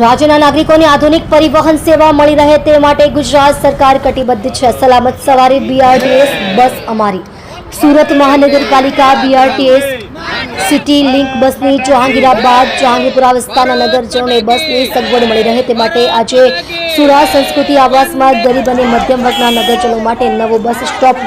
રાજ્યના નાગરિકોને આધુનિક પરિવહન સેવા મળી રહે તે માટે ગુજરાત સરકાર કટિબદ્ધ છે। સલામત સવારી બીઆરટીએસ બસ અમારી। સુરત મહાનગરપાલિકા બીઆરટીએસ સિટી લિંક બસની જહાંગીરાબાદ જહાંગીરપુરા વિસ્તારના નગરજનોને બસની સગવડ મળી રહે તે માટે આજે સુરા સંસ્કૃતિ આવાસમાં ગરીબ અને મધ્યમ વર્ગના નગરજનો માટે નવો બસ સ્ટોપ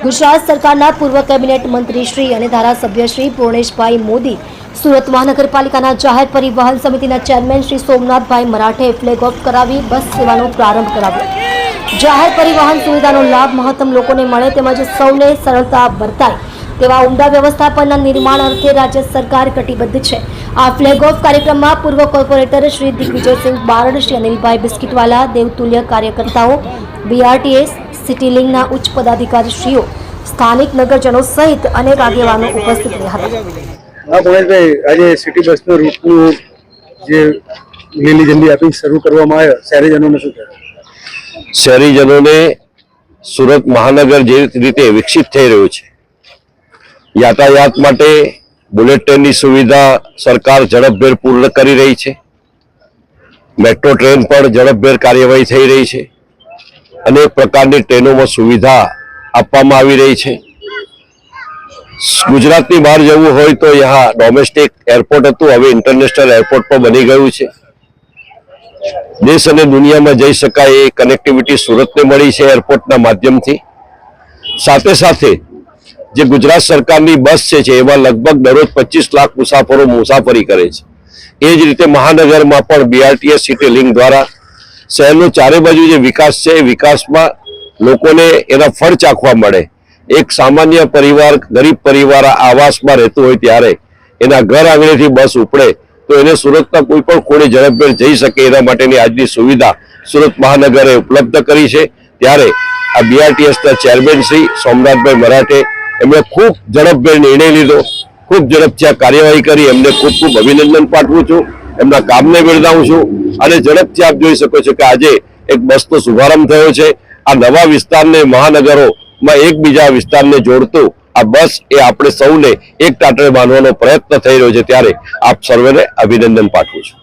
ગુજરાત સરકારના પૂર્વ કેબિનેટ મંત્રી શ્રી અને ધારાસભ્ય શ્રી પૂર્ણેશભાઈ મોદી, સુરત મહાનગરપાલિકાના જાહેર પરિવહન સમિતિના chairman Shri Somnathbhai Marathe flag of કરાવી બસ સેવાનો પ્રારંભ કરાવ્યો। જાહેર પરિવહન સુવિધાનો લાભ મહત્તમ લોકોને મળે તેમજ સૌને સરળતા વર્તાય તેવા ઉમદા વ્યવસ્થાપનના નિર્માણ અર્થે રાજ્ય સરકાર કટિબદ્ધ છે। આ ફ્લેગ ઓફ કાર્યક્રમમાં પૂર્વ કોર્પોરેટર શ્રી દિગ્વિજયસિંહ બારડ, શ્રી અનિલભાઈ બિસ્કીટવાલા, દેવતુલ્ય કાર્યકર્તાઓ, બીઆરટીએસ સિટી લિંકના ઉચ્ચ પદાધિકારીશ્રીઓ, સ્થાનિક નગરજનો સહિત અનેક આગેવાનો ઉપસ્થિત રહ્યા હતા। ભાઈ, આજે સિટી બસનો રૂટનું જે લીલી ઝંડી આપી શરૂ કરવામાં આવ્યો, શહેરીજનોને શું કહેવાય? શહેરીજનોને સુરત મહાનગર જે રીતે વિકસિત થઈ રહ્યું છે, યાતાયાત માટે બુલેટ ટ્રેનની સુવિધા સરકાર ઝડપભેર પૂર્ણ કરી રહી છે। મેટ્રો ટ્રેન પણ ઝડપભેર કાર્યવાહી થઈ રહી છે। અનેક પ્રકારની ટ્રેનોમાં સુવિધા આપવામાં આવી રહી છે। ગુજરાતની બહાર જવું હોય તો यहाँ ડોમેસ્ટિક એરપોર્ટ હતું, હવે ઇન્ટરનેશનલ એરપોર્ટ પણ બની ગયું છે। દેશ અને દુનિયામાં જઈ શકાય એ કનેક્ટિવિટી સુરતને મળી છે એરપોર્ટના માધ્યમથી। સાથે સાથે જે ગુજરાત સરકારની બસ છે એમાં લગભગ દરરોજ 25 લાખ મુસાફરો મુસાફરી કરે છે। એ જ રીતે મહાનગરમાં પણ બીઆરટીએસ સિટી લિંક દ્વારા શહેરનો ચારે બાજુ જે વિકાસ છે એ વિકાસમાં લોકોને એના ફળ ચાખવા મળે। એક સામાન્ય પરિવાર, ગરીબ પરિવાર આવાસમાં રહેતો હોય ત્યારે એના ઘર આંગણેથી બસ ઉપડે તો એને સુરતના કોઈ પણ ખૂણે ઝડપભેર જઈ શકે એના માટેની આજની સુવિધા સુરત મહાનગરે ઉપલબ્ધ કરી છે। ત્યારે આ બીઆરટીએસના ચેરમેન શ્રી સોમનાથભાઈ મરાઠે એમણે ખૂબ ઝડપભેર નિર્ણય લીધો, ખૂબ ઝડપથી આ કાર્યવાહી કરી। એમને ખૂબ ખૂબ અભિનંદન પાઠવું છું, એમના કામને બિરદાવું છું। અને ઝડપથી આપ જોઈ શકો છો કે આજે એક બસનો શુભારંભ થયો છે। આ નવા વિસ્તારને મહાનગરોમાં એકબીજા વિસ્તારને જોડતું આ બસ એ આપણે સૌને એક ટાટરે બાંધવાનો પ્રયત્ન થઈ રહ્યો છે, ત્યારે આપ સર્વેને અભિનંદન પાઠવું છું।